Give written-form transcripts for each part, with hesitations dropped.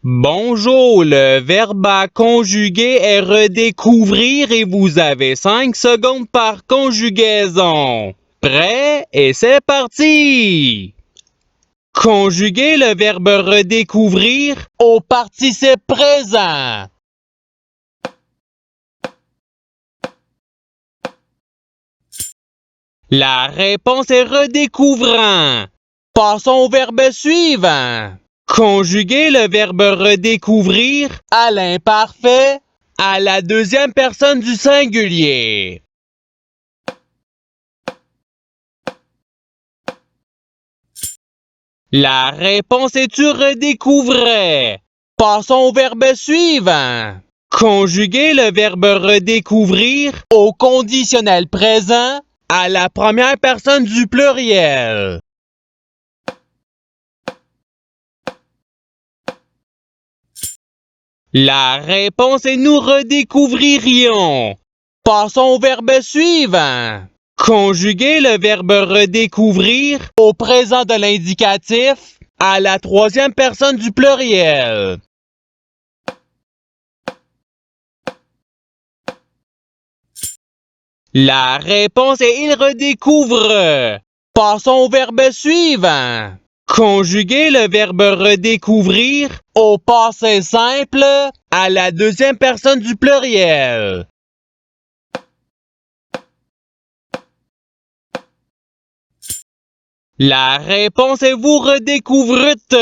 Bonjour, le verbe à conjuguer est redécouvrir et vous avez 5 secondes par conjugaison. Prêt? Et c'est parti! Conjuguer le verbe redécouvrir au participe présent. La réponse est redécouvrant. Passons au verbe suivant. Conjuguer le verbe redécouvrir à l'imparfait à la deuxième personne du singulier. La réponse est tu redécouvrais. Passons au verbe suivant. Conjuguer le verbe redécouvrir au conditionnel présent à la première personne du pluriel. La réponse est nous redécouvririons. Passons au verbe suivant. Conjuguer le verbe redécouvrir au présent de l'indicatif à la troisième personne du pluriel. La réponse est il redécouvre. Passons au verbe suivant. Conjuguer le verbe redécouvrir au passé simple à la deuxième personne du pluriel. La réponse est vous redécouvrîtes.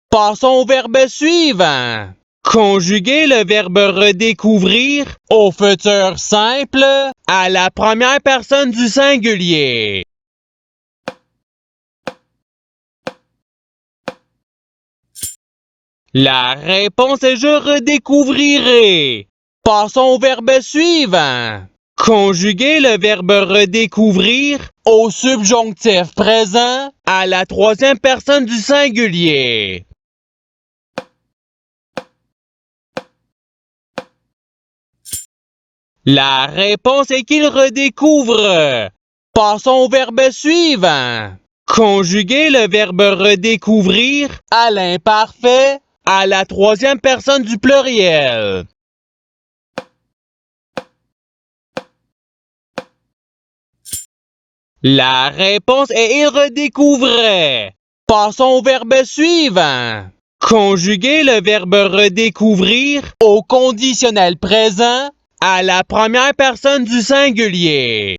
Passons au verbe suivant. Conjuguer le verbe redécouvrir au futur simple à la première personne du singulier. La réponse est je redécouvrirai. Passons au verbe suivant. Conjuguer le verbe redécouvrir au subjonctif présent à la troisième personne du singulier. La réponse est qu'il redécouvre. Passons au verbe suivant. Conjuguer le verbe redécouvrir à l'imparfait à la troisième personne du pluriel. La réponse est il redécouvrait. Passons au verbe suivant. Conjuguer le verbe redécouvrir au conditionnel présent à la première personne du singulier.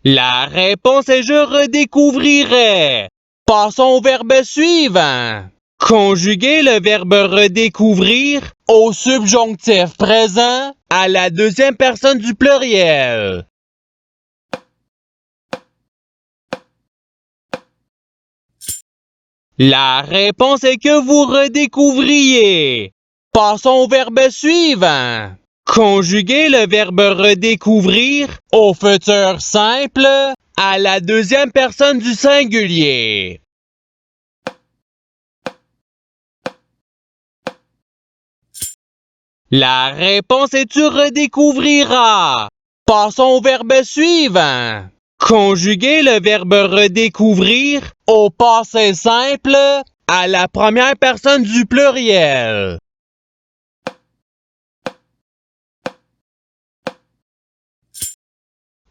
La réponse est je redécouvrirai. Passons au verbe suivant. Conjuguer le verbe redécouvrir au subjonctif présent à la deuxième personne du pluriel. La réponse est que vous redécouvriez. Passons au verbe suivant. Conjuguer le verbe redécouvrir au futur simple à la deuxième personne du singulier. La réponse est tu redécouvriras. Passons au verbe suivant. Conjuguer le verbe redécouvrir au passé simple à la première personne du pluriel.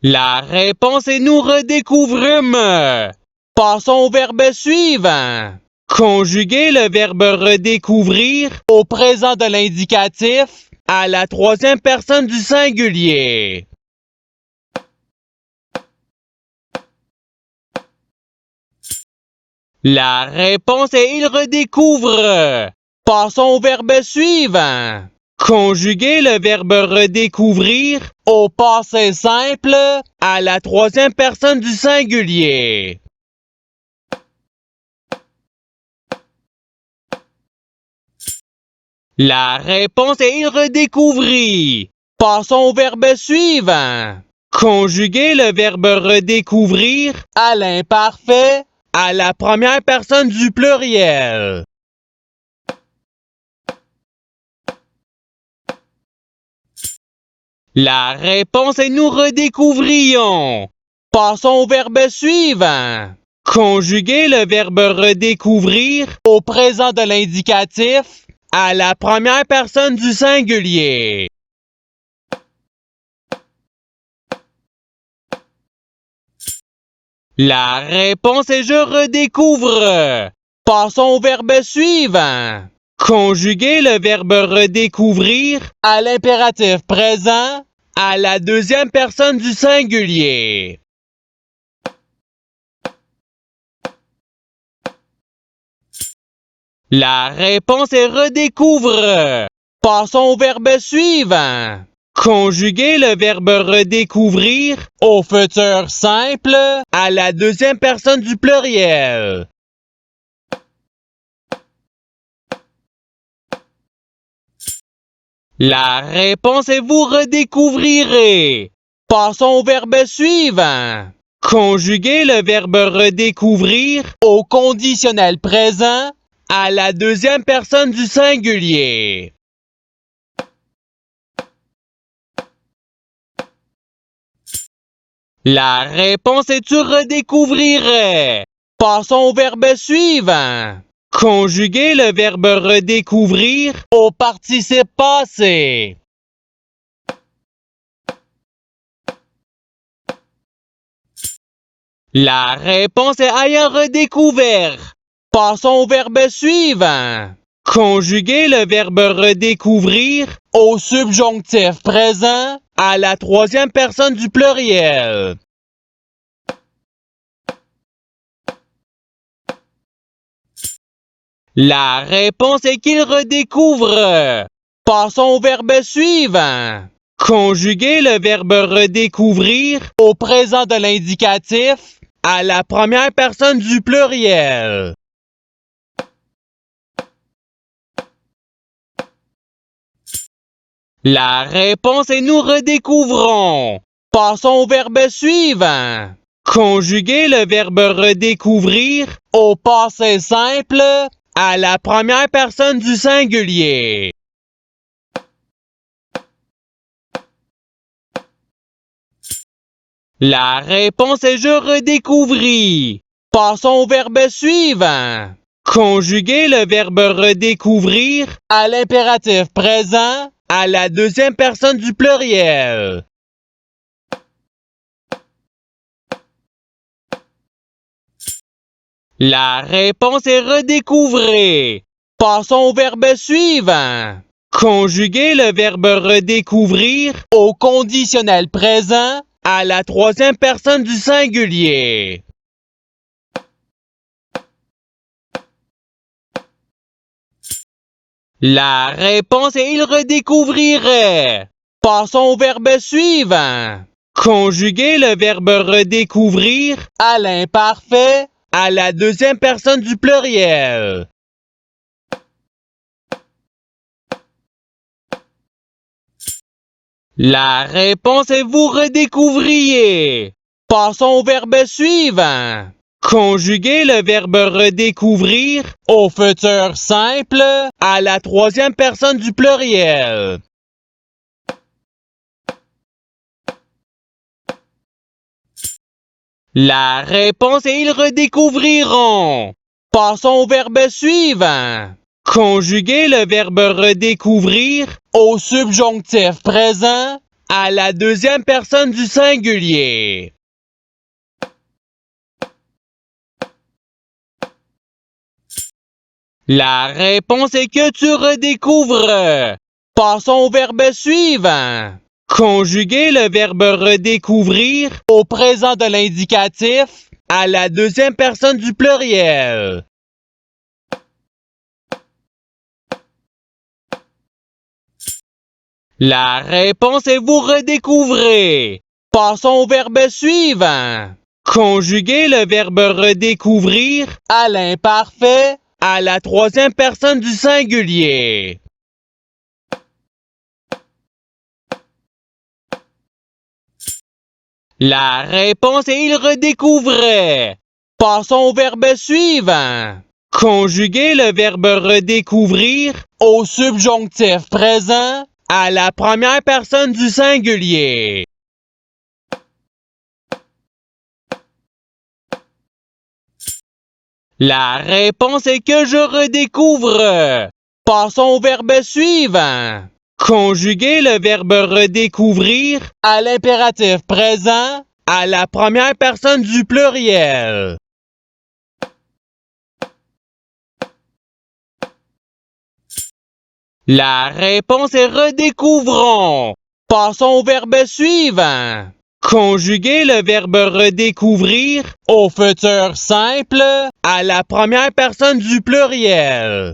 La réponse est nous redécouvrîmes. Passons au verbe suivant. Conjuguer le verbe redécouvrir au présent de l'indicatif à la troisième personne du singulier. La réponse est il redécouvre. Passons au verbe suivant. Conjuguer le verbe redécouvrir au passé simple à la troisième personne du singulier. La réponse est il redécouvrit. Passons au verbe suivant. Conjuguer le verbe redécouvrir à l'imparfait à la première personne du pluriel. La réponse est nous redécouvrions. Passons au verbe suivant. Conjuguez le verbe redécouvrir au présent de l'indicatif à la première personne du singulier. La réponse est je redécouvre. Passons au verbe suivant. Conjuguez le verbe redécouvrir à l'impératif présent à la deuxième personne du singulier. La réponse est redécouvre. Passons au verbe suivant. Conjuguez le verbe redécouvrir au futur simple à la deuxième personne du pluriel. La réponse est vous redécouvrirez. Passons au verbe suivant. Conjuguez le verbe redécouvrir au conditionnel présent à la deuxième personne du singulier. La réponse est tu redécouvrirais. Passons au verbe suivant. Conjuguez le verbe redécouvrir au participe passé. La réponse est ayant redécouvert. Passons au verbe suivant. Conjuguez le verbe redécouvrir au subjonctif présent à la troisième personne du pluriel. La réponse est qu'il redécouvre. Passons au verbe suivant. Conjuguez le verbe redécouvrir au présent de l'indicatif à la première personne du pluriel. La réponse est nous redécouvrons. Passons au verbe suivant. Conjuguez le verbe redécouvrir au passé simple à la première personne du singulier. La réponse est je redécouvris. Passons au verbe suivant. Conjuguez le verbe redécouvrir à l'impératif présent à la deuxième personne du pluriel. La réponse est redécouvrer. Passons au verbe suivant. Conjuguez le verbe redécouvrir au conditionnel présent à la troisième personne du singulier. La réponse est il redécouvrirait. Passons au verbe suivant. Conjuguez le verbe redécouvrir à l'imparfait à la deuxième personne du pluriel. La réponse est vous redécouvriez. Passons au verbe suivant. Conjuguez le verbe redécouvrir au futur simple à la troisième personne du pluriel. La réponse est ils redécouvriront. Passons au verbe suivant. Conjuguez le verbe redécouvrir au subjonctif présent à la deuxième personne du singulier. La réponse est que tu redécouvres. Passons au verbe suivant. Conjuguez le verbe redécouvrir au présent de l'indicatif à la deuxième personne du pluriel. La réponse est vous redécouvrez. Passons au verbe suivant. Conjuguez le verbe redécouvrir à l'imparfait à la troisième personne du singulier. La réponse est il redécouvrait. Passons au verbe suivant. Conjuguez le verbe redécouvrir au subjonctif présent à la première personne du singulier. La réponse est que je redécouvre. Passons au verbe suivant. Conjuguer le verbe redécouvrir à l'impératif présent à la première personne du pluriel. La réponse est redécouvrons. Passons au verbe suivant. Conjuguer le verbe redécouvrir au futur simple à la première personne du pluriel.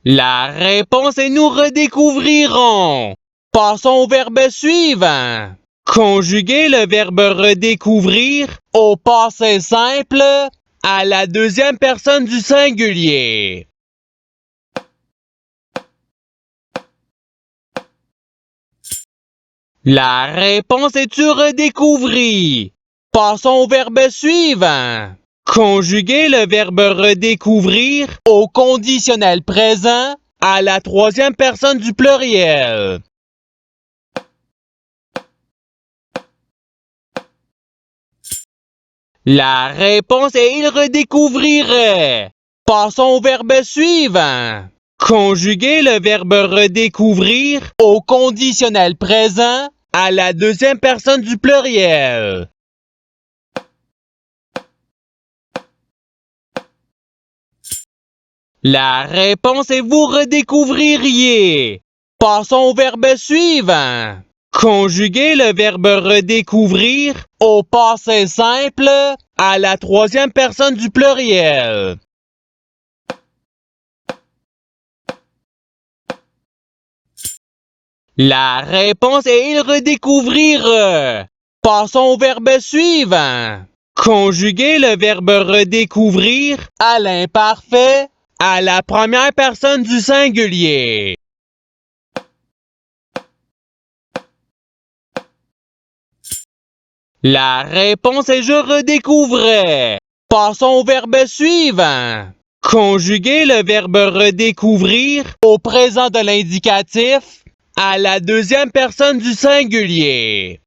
La réponse est nous redécouvrirons. Passons au verbe suivant. Conjuguer le verbe redécouvrir au passé simple à la deuxième personne du singulier. La réponse est tu redécouvris. Passons au verbe suivant. Conjuguer le verbe redécouvrir au conditionnel présent à la troisième personne du pluriel. La réponse est il redécouvrirait. Passons au verbe suivant. Conjuguer le verbe redécouvrir au conditionnel présent à la deuxième personne du pluriel. La réponse est vous redécouvririez. Passons au verbe suivant. Conjuguer le verbe redécouvrir au passé simple à la troisième personne du pluriel. La réponse est il redécouvrir. Passons au verbe suivant. Conjuguer le verbe redécouvrir à l'imparfait à la première personne du singulier. La réponse est je redécouvrais. Passons au verbe suivant. Conjuguer le verbe redécouvrir au présent de l'indicatif à la deuxième personne du singulier.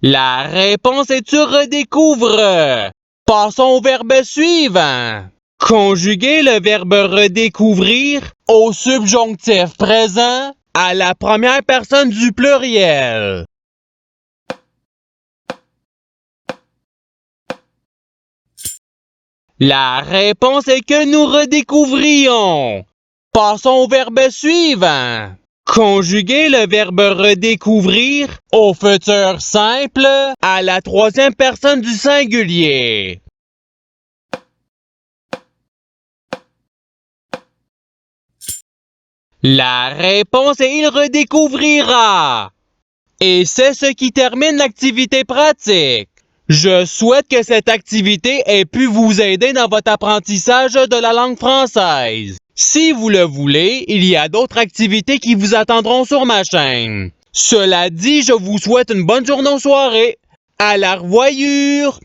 La réponse est tu redécouvres. Passons au verbe suivant. Conjuguer le verbe redécouvrir au subjonctif présent à la première personne du pluriel. La réponse est que nous redécouvrions. Passons au verbe suivant. Conjuguer le verbe redécouvrir au futur simple à la troisième personne du singulier. La réponse est il redécouvrira. Et c'est ce qui termine l'activité pratique. Je souhaite que cette activité ait pu vous aider dans votre apprentissage de la langue française. Si vous le voulez, il y a d'autres activités qui vous attendront sur ma chaîne. Cela dit, je vous souhaite une bonne journée ou soirée. À la revoyure!